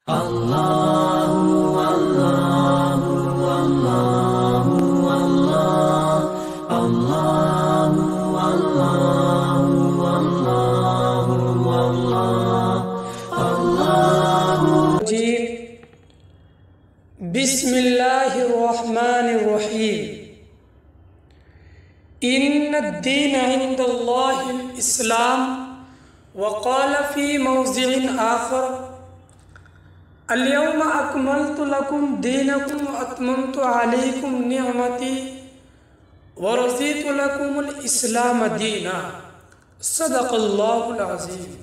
بسم اللہ الرحمن الرحیم ان الدین عند اللہ الاسلام وقال فی موضع آخر اليوم اکملت لکم دینکم واتممت علیکم نعمتی ورضیت لکم الاسلام دینا صدق اللہ العظیم۔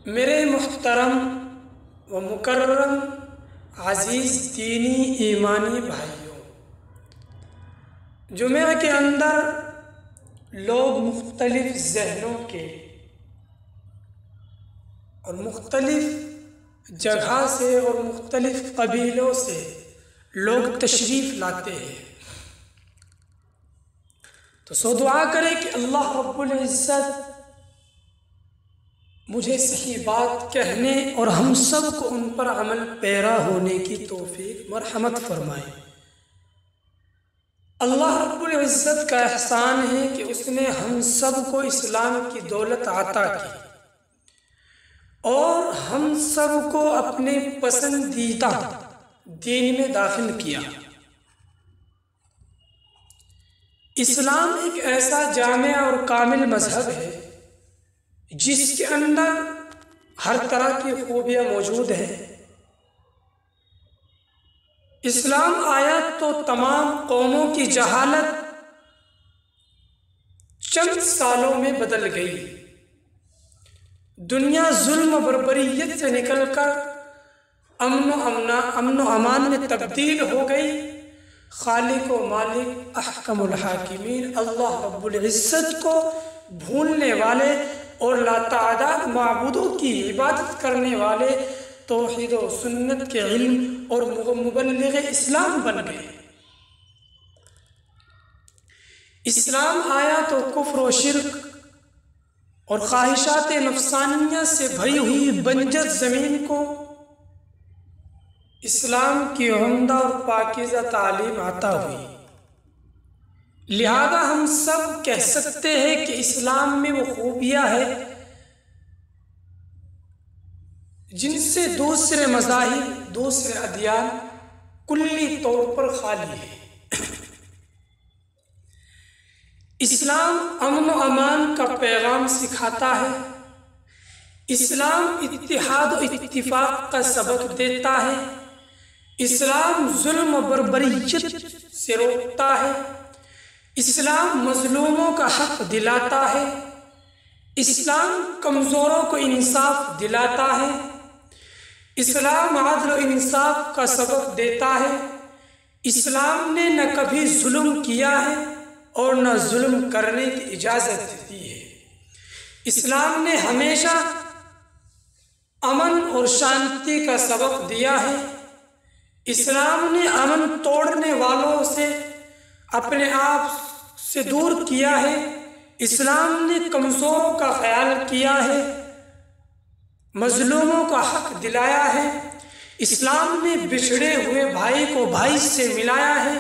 میرے محترم و مکرم عزیز دینی ایمانی بھائیوں، جمعہ کے اندر لوگ مختلف ذہنوں کے اور مختلف جگہ سے اور مختلف قبیلوں سے لوگ تشریف لاتے ہیں، تو سو دعا کریں کہ اللہ رب العزت مجھے صحیح بات کہنے اور ہم سب کو ان پر عمل پیرا ہونے کی توفیق مرحمت فرمائے۔ اللہ رب العزت کا احسان ہے کہ اس نے ہم سب کو اسلام کی دولت عطا کی اور ہم سب کو اپنے پسندیدہ دین میں داخل کیا۔ اسلام ایک ایسا جامع اور کامل مذہب ہے جس کے اندر ہر طرح کی خوبیاں موجود ہیں۔ اسلام آیا تو تمام قوموں کی جہالت چند سالوں میں بدل گئی، دنیا ظلم و بربریت سے نکل کر امن و امان میں تبدیل ہو گئی۔ خالق و مالک احکم الحاکمین اللہ رب العزت کو بھولنے والے اور لاتعداد معبودوں کی عبادت کرنے والے توحید و سنت کے علم اور مبلغ اسلام بن گئے۔ اسلام آیا تو کفر و شرک اور خواہشات نفسانیہ سے بھری ہوئی بنجر زمین کو اسلام کی عمدہ اور پاکیزہ تعلیم عطا ہوئی، لہذا ہم سب کہہ سکتے ہیں کہ اسلام میں وہ خوبیاں ہیں جن سے دوسرے مذاہب، دوسرے ادیان کلی طور پر خالی ہیں۔ اسلام امن و امان کا پیغام سکھاتا ہے، اسلام اتحاد و اتفاق کا سبق دیتا ہے، اسلام ظلم و بربریت سے روکتا ہے، اسلام مظلوموں کا حق دلاتا ہے، اسلام کمزوروں کو انصاف دلاتا ہے، اسلام عدل و انصاف کا سبق دیتا ہے، اسلام نے نہ کبھی ظلم کیا ہے اور نہ ظلم کرنے کی اجازت دی ہے۔ اسلام نے ہمیشہ امن اور شانتی کا سبق دیا ہے، اسلام نے امن توڑنے والوں سے اپنے آپ سے دور کیا ہے، اسلام نے کمزوروں کا خیال کیا ہے، مظلوموں کا حق دلایا ہے، اسلام نے بچھڑے ہوئے بھائی کو بھائی سے ملایا ہے،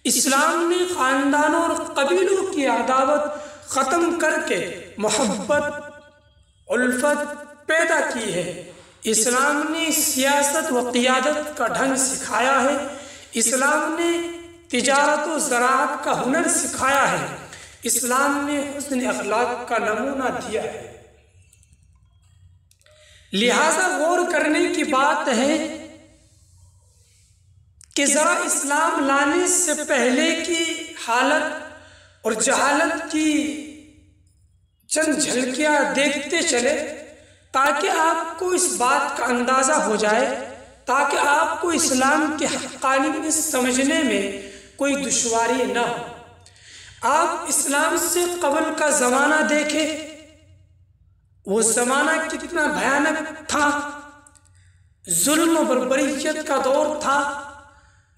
اسلام نے خاندانوں اور قبیلوں کی عداوت ختم کر کے محبت الفت پیدا کی ہے، اسلام نے سیاست و قیادت کا ڈھنگ سکھایا ہے، اسلام نے تجارت و زراعت کا ہنر سکھایا ہے، اسلام نے حسن اخلاق کا نمونہ دیا ہے۔ لہذا غور کرنے کی بات ہے کہ ذرا اسلام لانے سے پہلے کی حالت اور جہالت کی چند جھلکیاں دیکھتے چلے تاکہ آپ کو اس بات کا اندازہ ہو جائے، تاکہ آپ کو اسلام کی حقانیت سمجھنے میں کوئی دشواری نہ ہو۔ آپ اسلام سے قبل کا زمانہ دیکھیں، وہ زمانہ کتنا بھیانک تھا، ظلم و بربریت کا دور تھا،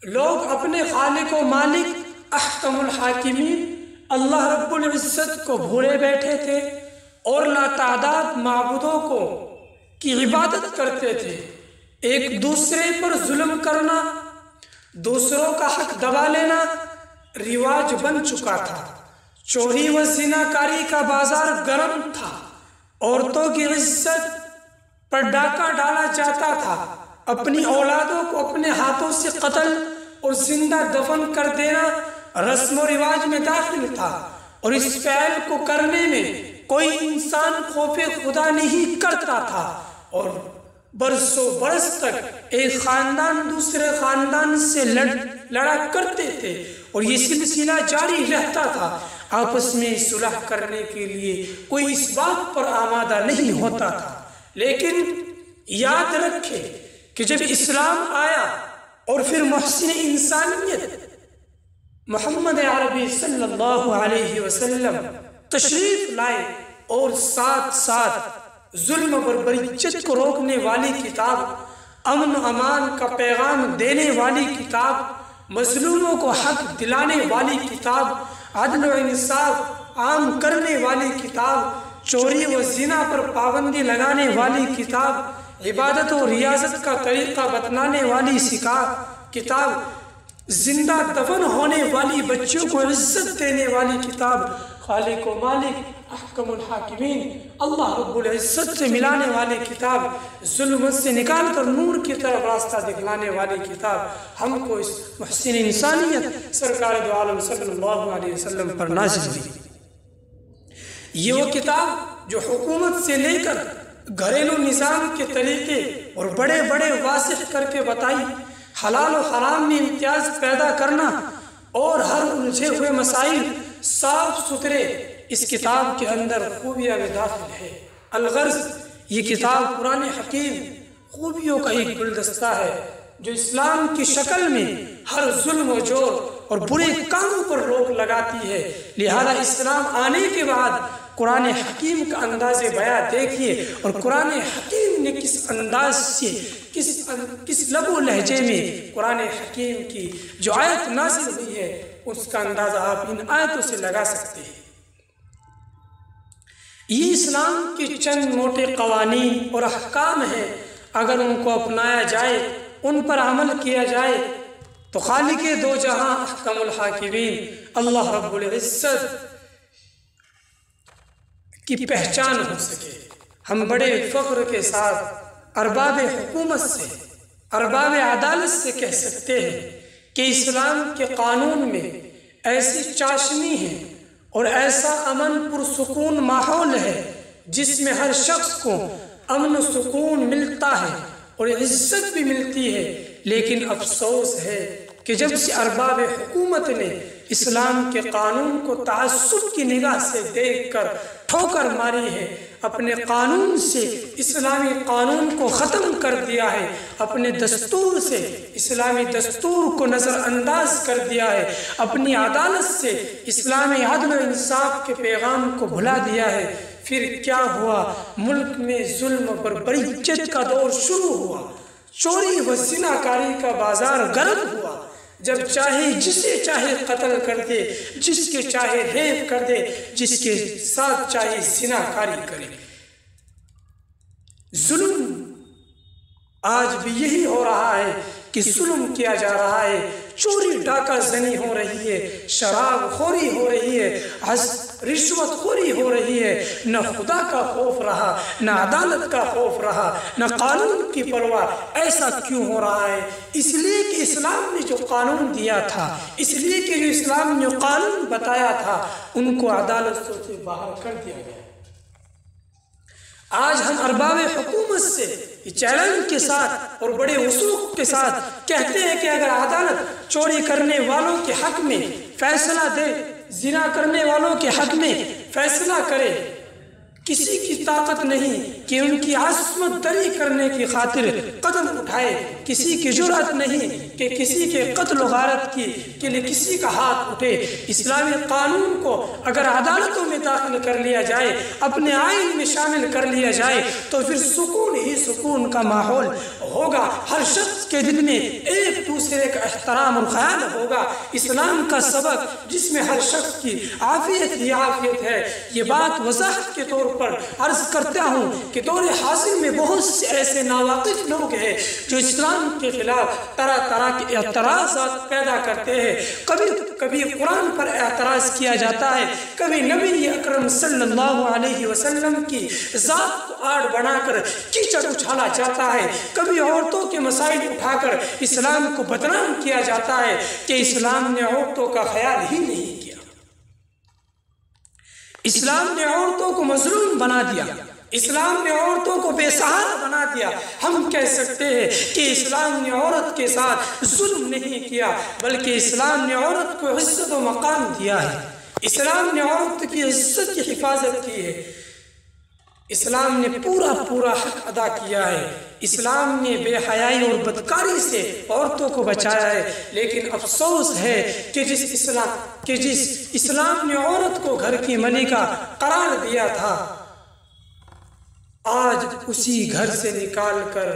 لوگ اپنے خالق و مالک احکم الحاکمین اللہ رب العزت کو بھولے بیٹھے تھے اور لاتعداد معبودوں کو کی عبادت کرتے تھے۔ ایک دوسرے پر ظلم کرنا، دوسروں کا حق دبا لینا رواج بن چکا تھا۔ چوری و زناکاری کا بازار گرم تھا۔ عورتوں کی عزت پر ڈاکہ ڈالا جاتا تھا۔ اپنی اولادوں کو اپنے ہاتھوں سے قتل اور زندہ دفن کر دینا رسم و رواج میں داخل تھا، اور اس فعل کو کرنے میں کوئی انسان خوف خدا نہیں کرتا تھا، اور برسوں برس تک ایک خاندان دوسرے خاندان سے لڑا کرتے تھے، اور یہ سلسلہ جاری رہتا تھا۔ آپس میں صلح کرنے کے لیے کوئی اس بات پر آمادہ نہیں ہوتا تھا۔ لیکن یاد رکھے کہ جب اسلام آیا اور پھر محسن انسانیت محمد عربی صلی اللہ علیہ وسلم تشریف لائے، اور ساتھ ساتھ ظلم و بربریت کو روکنے والی کتاب، امن و امان کا پیغام دینے والی کتاب، مظلوموں کو حق دلانے والی کتاب، عدل و انصاف عام کرنے والی کتاب، چوری و زنا پر پابندی لگانے والی کتاب، عبادت و ریاضت کا طریقہ بتلانے والی کتاب، زندہ دفن ہونے والی بچوں کو عزت دینے والی کتاب، خالق و مالک احکم الحاکمین اللہ رب العزت سے ملانے والی کتاب، ظلمت سے نکال کر نور کی طرف راستہ دکھلانے والی کتاب ہم کو اس محسن انسانیت سرکار دو عالم صلی اللہ علیہ وسلم پر نازل ہوئی۔ یہ وہ کتاب جو حکومت سے لے کر گھریلو نظام کے طریقے اور بڑے بڑے واضح کر کے بتائی، حلال و حرام میں امتیاز پیدا کرنا اور ہر الجھے ہوئے مسائل صاف ستھرے اس کتاب کے اندر خوبیاں میں داخل ہے۔ الغرض یہ کتاب قرآن حکیم خوبیوں کا ایک گلدستہ ہے جو اسلام کی شکل میں ہر ظلم و جور اور برے کاموں پر روک لگاتی ہے۔ لہذا اسلام آنے کے بعد قرآن حکیم کا انداز بیاں دیکھیے، اور قرآن حکیم نے کس انداز سے کس لب و لہجے میں قرآن حکیم کی جو آیت نازل ہوئی ہے اس کا اندازہ آپ ان آیتوں سے لگا سکتے ہیں۔ یہ اسلام کے چند موٹے قوانین اور احکام ہیں، اگر ان کو اپنایا جائے، ان پر عمل کیا جائے تو خالق دو جہاں احکم الحاکمین اللہ رب العزت کی پہچان ہو سکے۔ ہم بڑے فخر کے ساتھ ارباب حکومت سے، ارباب عدالت سے کہہ سکتے ہیں کہ اسلام کے قانون میں ایسی چاشنی ہے اور ایسا امن پرسکون ماحول ہے جس میں ہر شخص کو امن و سکون ملتا ہے اور عزت بھی ملتی ہے۔ لیکن افسوس ہے کہ جب سے ارباب حکومت نے اسلام کے قانون کو تعصب کی نگاہ سے دیکھ کر ٹھوکر ماری ہے، اپنے قانون سے اسلامی قانون کو ختم کر دیا ہے، اپنے دستور سے اسلامی دستور کو نظر انداز کر دیا ہے، اپنی عدالت سے اسلامی عدل و انصاف کے پیغام کو بھلا دیا ہے، پھر کیا ہوا؟ ملک میں ظلم و بربریت کا دور شروع ہوا، چوری و زناکاری کا بازار گرم ہوا، جب چاہے جسے چاہے قتل کر دے، جس کے چاہے ریپ کر دے، جس کے ساتھ چاہے زناکاری کرے۔ ظلم آج بھی یہی ہو رہا ہے کہ ظلم کیا جا رہا ہے، چوری ڈاکہ زنی ہو رہی ہے، شراب خوری ہو رہی ہے، رشوت خوری ہو رہی ہے۔ نہ خدا کا خوف رہا، نہ عدالت کا خوف رہا، نہ قانون کی پرواہ۔ ایسا کیوں ہو رہا ہے؟ اس لیے کہ اسلام نے جو قانون دیا تھا، اس لیے کہ جو اسلام نے قانون بتایا تھا، ان کو عدالتوں سے باہر کر دیا گیا۔ آج ہم ارباب حکومت سے چیلنج کے ساتھ اور بڑے وثوق کے ساتھ کہتے ہیں کہ اگر عدالت چوری کرنے والوں کے حق میں فیصلہ دے، زنا کرنے والوں کے حق میں فیصلہ کرے، کسی کی طاقت نہیں کہ ان کی عصمت دری کرنے کی خاطر قدم اٹھائے، کسی کی جرأت نہیں کہ کسی کے قتل و غارت کے لیے کسی کا ہاتھ اٹھے۔ اسلامی قانون کو اگر عدالتوں میں داخل کر لیا جائے، اپنے آئین میں شامل کر لیا جائے، تو پھر سکون ہی سکون کا ماحول ہوگا۔ ہر شخص کے دل میں ایک دوسرے کا احترام اور خیال ہوگا۔ اسلام کا سبق جس میں ہر شخص کی عافیت ہی عافیت ہے، یہ بات وضاحت کے طور پر عرض کرتا ہوں کہ دور حاضر میں بہت سے ایسے ناواقف لوگ ہیں جو اسلام کے خلاف طرح طرح کے اعتراضات پیدا کرتے ہیں۔ کبھی قرآن پر اعتراض کیا جاتا ہے، کبھی نبی اکرم صلی اللہ علیہ وسلم کی ذات کو آڑ بنا کر کیچڑ اچھالا جاتا ہے، کبھی عورتوں کے مسائل اٹھا کر اسلام کو بدنام کیا جاتا ہے کہ اسلام نے عورتوں کا خیال ہی نہیں کیا، اسلام نے عورتوں کو مظلوم بنا دیا، اسلام نے عورتوں کو بے سہارا بنا دیا۔ ہم کہہ سکتے ہیں کہ اسلام نے عورت کے ساتھ ظلم نہیں کیا، بلکہ اسلام نے عورت کو عزت و مقام دیا ہے، اسلام نے عورت کی عزت کی حفاظت کی ہے، اسلام نے پورا حق ادا کیا ہے، اسلام نے بے حیائی اور بدکاری سے عورتوں کو بچایا ہے۔ لیکن افسوس ہے کہ جس اسلام نے عورت کو گھر کی ملکہ قرار دیا تھا، آج اسی گھر سے نکال کر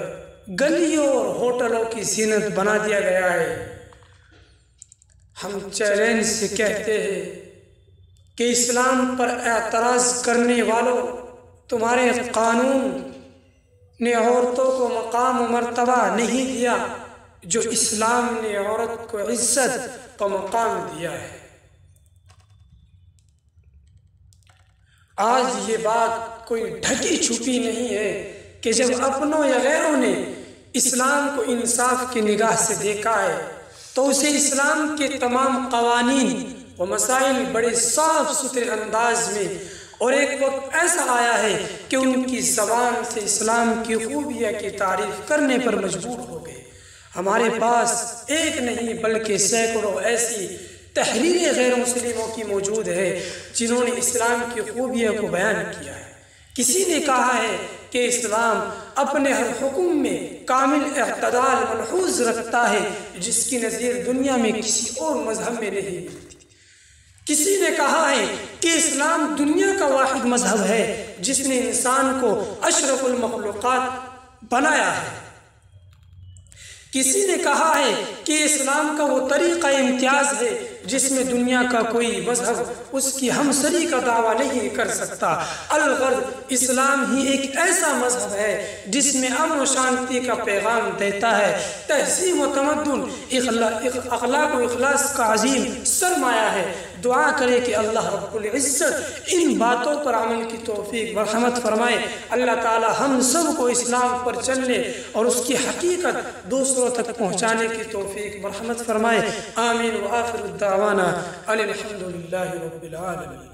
گلیوں اور ہوٹلوں کی زینت بنا دیا گیا ہے۔ ہم چیلنج سے کہتے ہیں کہ اسلام پر اعتراض کرنے والوں، تمہارے قانون نے عورتوں کو مقام و مرتبہ نہیں دیا جو اسلام نے عورت کو عزت و مقام دیا ہے۔ آج یہ بات کوئی ڈھکی چھپی نہیں ہے کہ جب اپنوں یا غیروں نے اسلام کو انصاف کی نگاہ سے دیکھا ہے تو اسے اسلام کے تمام قوانین و مسائل بڑے صاف ستھرے انداز میں، اور ایک وقت ایسا آیا ہے کہ ان کی زبان سے اسلام کی خوبیاں کی تعریف کرنے پر مجبور ہو گئے۔ ہمارے پاس ایک نہیں بلکہ سینکڑوں ایسی تحریریں غیر مسلموں کی موجود ہے جنہوں نے اسلام کی خوبیوں کو بیان کیا ہے۔ کسی نے کہا ہے کہ اسلام اپنے ہر حکم میں کامل اعتدال ملحوظ رکھتا ہے جس کی نظیر دنیا میں کسی اور مذہب میں نہیں ملتی۔ کسی نے کہا ہے کہ اسلام دنیا کا واحد مذہب ہے جس نے انسان کو اشرف المخلوقات بنایا ہے۔ کسی نے کہا ہے کہ اسلام کا وہ طریقہ امتیاز ہے جس میں دنیا کا کوئی مذہب اس کی ہمسری کا دعویٰ نہیں کر سکتا۔ الغرض اسلام ہی ایک ایسا مذہب ہے جس میں امن و شانتی کا پیغام دیتا ہے، تہذیب و تمدن، اخلاق و اخلاص کا عظیم سرمایہ ہے۔ دعا کرے کہ اللہ رب العزت ان باتوں پر عمل کی توفیق مرحمت فرمائے۔ اللہ تعالی ہم سب کو اسلام پر چلنے اور اس کی حقیقت دوسروں تک پہنچانے کی توفیق مرحمت فرمائے۔ آمین۔ وآخر الدعوانا الحمد للہ رب العالمین۔